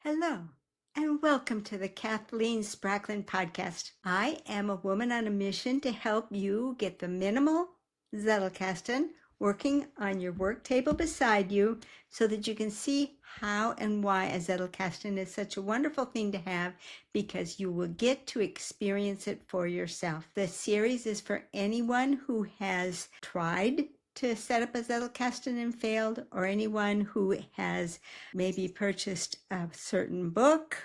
Hello, and welcome to the Kathleen Spracklin podcast. I am a woman on a mission to help you get the minimal Zettelkasten working on your work table beside you so that you can see how and why a Zettelkasten is such a wonderful thing to have because you will get to experience it for yourself. This series is for anyone who has tried to set up a Zettelkasten and failed, or anyone who has maybe purchased a certain book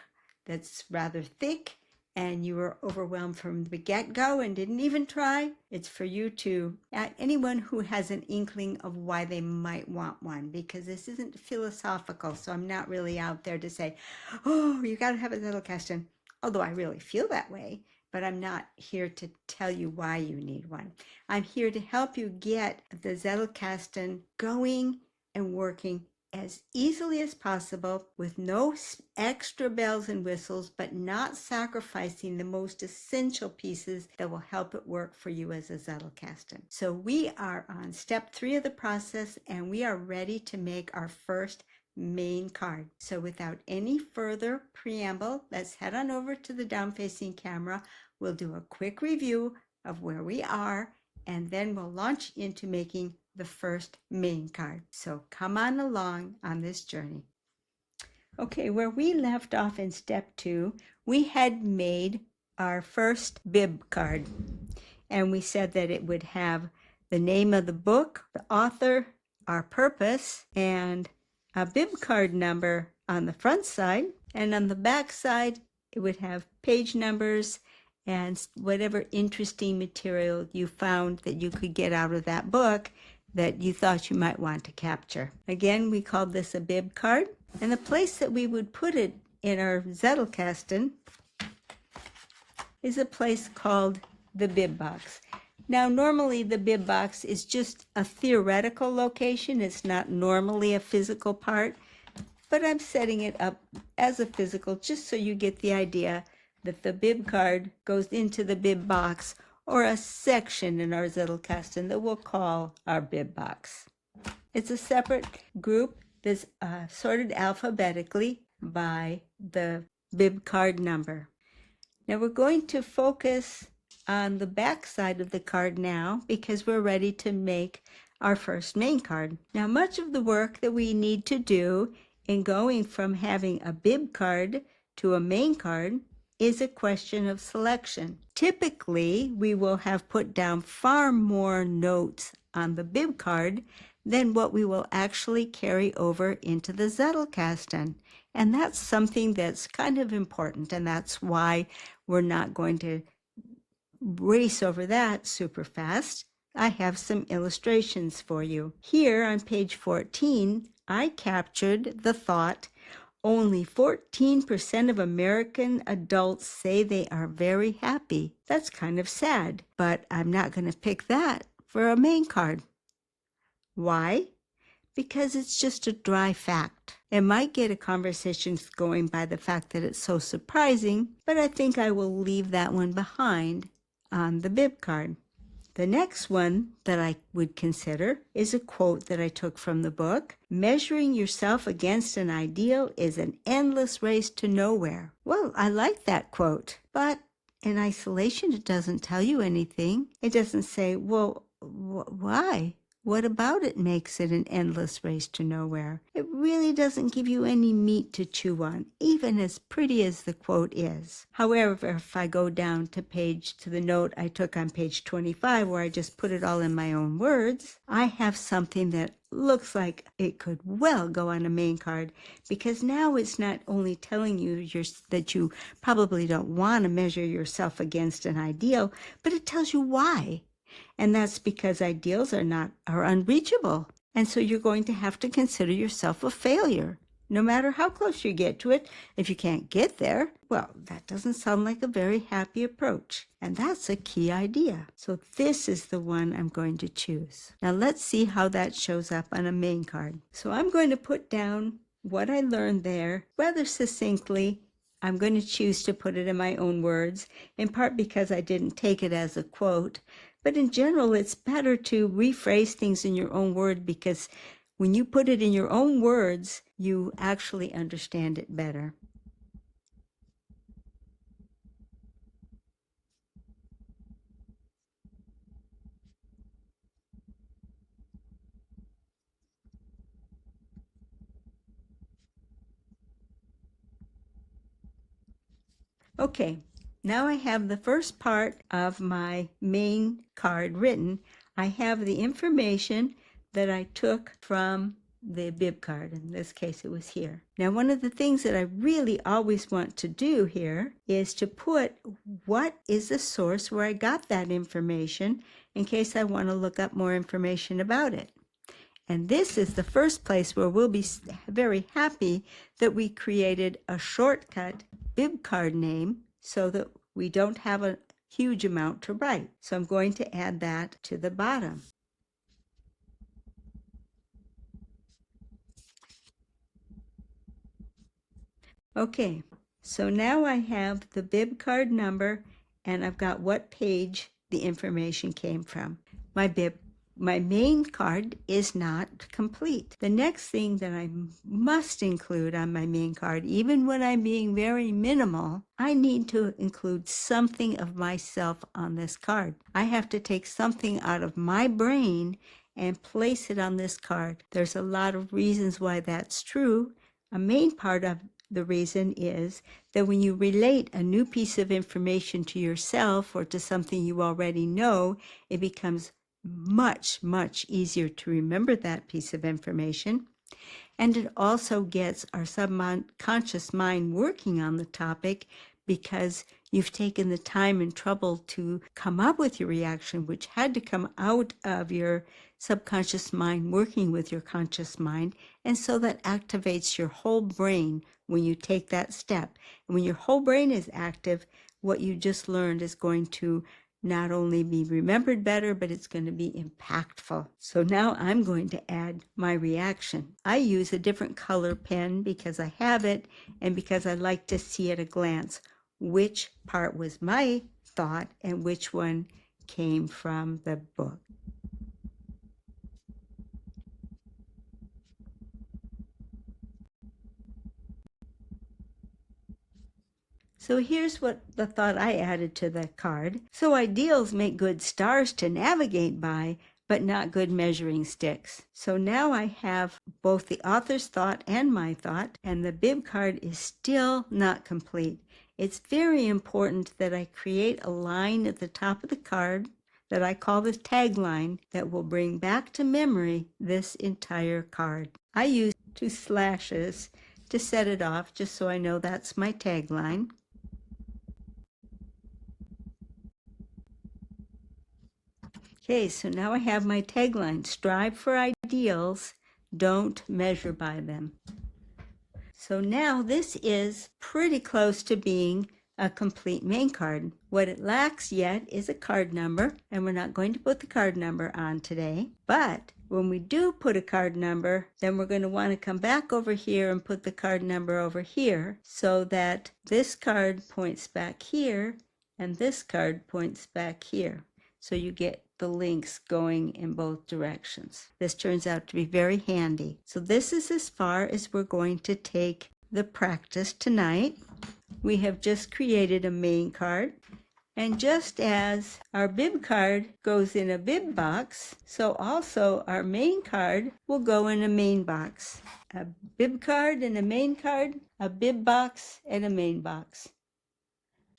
that's rather thick and you were overwhelmed from the get-go and didn't even try. It's for you to, anyone who has an inkling of why they might want one, because this isn't philosophical, so I'm not really out there to say, oh, you got to have a Zettelkasten, although I really feel that way. But I'm not here to tell you why you need one. I'm here to help you get the Zettelkasten going and working as easily as possible with no extra bells and whistles, but not sacrificing the most essential pieces that will help it work for you as a Zettelkasten. So we are on step 3 of the process, and we are ready to make our first main card. So without any further preamble, let's head on over to the down-facing camera. We'll do a quick review of where we are, and then we'll launch into making the first main card. So come on along on this journey. Okay, where we left off in step 2, we had made our first bib card, and we said that it would have the name of the book, the author, our purpose, and a bib card number on the front side, and on the back side it would have page numbers and whatever interesting material you found that you could get out of that book that you thought you might want to capture. Again, we called this a bib card, and the place that we would put it in our Zettelkasten is a place called the bib box. Now, normally the bib box is just a theoretical location. It's not normally a physical part, but I'm setting it up as a physical just so you get the idea that the bib card goes into the bib box, or a section in our Zettelkasten that we'll call our bib box. It's a separate group that's sorted alphabetically by the bib card number. Now we're going to focus on the back side of the card now because we're ready to make our first main card. Now, much of the work that we need to do in going from having a bib card to a main card is a question of selection. Typically, we will have put down far more notes on the bib card than what we will actually carry over into the Zettelkasten. And that's something that's kind of important, and that's why we're not going to race over that super fast. I have some illustrations for you. Here on page 14, I captured the thought, only 14% of American adults say they are very happy. That's kind of sad, but I'm not going to pick that for a main card. Why? Because it's just a dry fact. It might get a conversation going by the fact that it's so surprising, but I think I will leave that one behind on the bib card. The next one that I would consider is a quote that I took from the book. Measuring yourself against an ideal is an endless race to nowhere. Well, I like that quote, but in isolation it doesn't tell you anything. It doesn't say, well, why? What about it makes it an endless race to nowhere? It really doesn't give you any meat to chew on, even as pretty as the quote is. However, if I go down to the note I took on page 25, where I just put it all in my own words, I have something that looks like it could well go on a main card, because now it's not only telling you that you probably don't want to measure yourself against an ideal, but it tells you why. And that's because ideals are unreachable. And so you're going to have to consider yourself a failure, no matter how close you get to it. If you can't get there, well, that doesn't sound like a very happy approach. And that's a key idea. So this is the one I'm going to choose. Now let's see how that shows up on a main card. So I'm going to put down what I learned there rather succinctly. I'm going to choose to put it in my own words, in part because I didn't take it as a quote. But in general, it's better to rephrase things in your own word, because when you put it in your own words, you actually understand it better. Okay, now I have the first part of my main card written. I have the information that I took from the bib card. In this case, it was here. Now, one of the things that I really always want to do here is to put what is the source where I got that information in case I want to look up more information about it. And this is the first place where we'll be very happy that we created a shortcut bib card name so that we don't have a huge amount to write. So I'm going to add that to the bottom. Okay, so now I have the bib card number and I've got what page the information came from. My main card is not complete. The next thing that I must include on my main card, even when I'm being very minimal, I need to include something of myself on this card. I have to take something out of my brain and place it on this card. There's a lot of reasons why that's true. A main part of the reason is that when you relate a new piece of information to yourself or to something you already know, it becomes much, much easier to remember that piece of information. And it also gets our subconscious mind working on the topic because you've taken the time and trouble to come up with your reaction, which had to come out of your subconscious mind working with your conscious mind. And so that activates your whole brain when you take that step. And when your whole brain is active, what you just learned is going to not only be remembered better, but it's going to be impactful. So now I'm going to add my reaction. I use a different color pen because I have it and because I like to see at a glance which part was my thought and which one came from the book. So here's what the thought I added to the card. So ideals make good stars to navigate by, but not good measuring sticks. So now I have both the author's thought and my thought, and the bib card is still not complete. It's very important that I create a line at the top of the card that I call the tagline that will bring back to memory this entire card. I use 2 slashes to set it off just so I know that's my tagline. Okay, so now I have my tagline, strive for ideals, don't measure by them. So now this is pretty close to being a complete main card. What it lacks yet is a card number, and we're not going to put the card number on today. But when we do put a card number, then we're going to want to come back over here and put the card number over here so that this card points back here and this card points back here. So you get the links going in both directions. This turns out to be very handy. So this is as far as we're going to take the practice tonight. We have just created a main card. And just as our bib card goes in a bib box, so also our main card will go in a main box. A bib card and a main card, a bib box and a main box.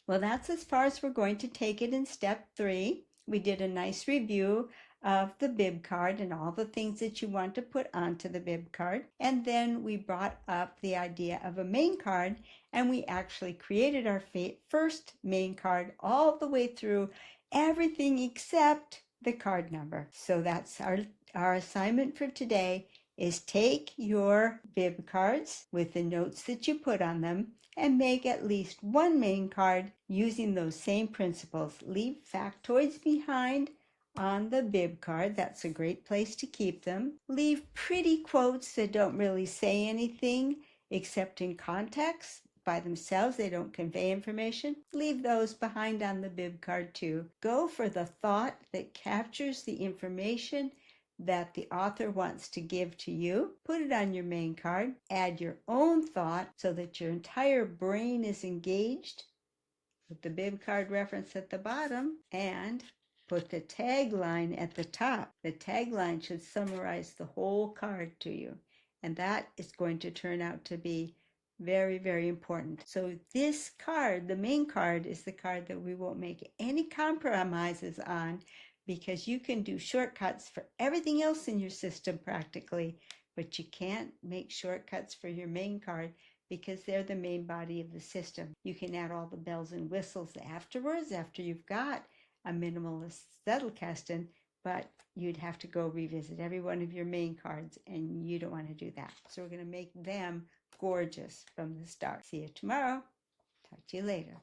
Well, that's as far as we're going to take it in step 3. We did a nice review of the bib card and all the things that you want to put onto the bib card. And then we brought up the idea of a main card, and we actually created our first main card all the way through everything except the card number. So that's our assignment for today is take your bib cards with the notes that you put on them and make at least one main card using those same principles. Leave factoids behind on the bib card. That's a great place to keep them. Leave pretty quotes that don't really say anything except in context. By themselves, they don't convey information. Leave those behind on the bib card too. Go for the thought that captures the information that the author wants to give to you, put it on your main card, add your own thought so that your entire brain is engaged with the bib card reference at the bottom, and put the tagline at the top. The tagline should summarize the whole card to you, and that is going to turn out to be very, very important. So this card, the main card, is the card that we won't make any compromises on, because you can do shortcuts for everything else in your system practically, but you can't make shortcuts for your main card because they're the main body of the system. You can add all the bells and whistles afterwards, after you've got a minimalist Zettelkasten, but you'd have to go revisit every one of your main cards, and you don't want to do that. So we're going to make them gorgeous from the start. See you tomorrow. Talk to you later.